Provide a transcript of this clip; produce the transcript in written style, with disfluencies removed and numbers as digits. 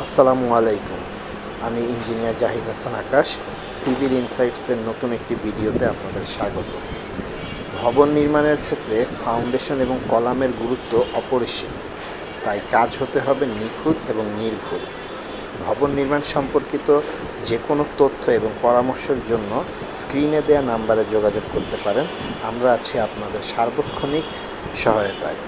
আসসালামু আলাইকুম। আমি ইঞ্জিনিয়ার জাহিদ হাসান আকাশ। সিভিল ইনসাইটসের নতুন একটি ভিডিওতে আপনাদের স্বাগত। ভবন নির্মাণের ক্ষেত্রে ফাউন্ডেশন এবং কলামের গুরুত্ব অপরিসীম, তাই কাজ হতে হবে নিখুঁত এবং নির্ভুল। ভবন নির্মাণ সম্পর্কিত যে কোনো তথ্য এবং পরামর্শের জন্য স্ক্রিনে দেওয়া নাম্বারে যোগাযোগ করতে পারেন। আমরা আছি আপনাদের সার্বক্ষণিক সহায়তায়।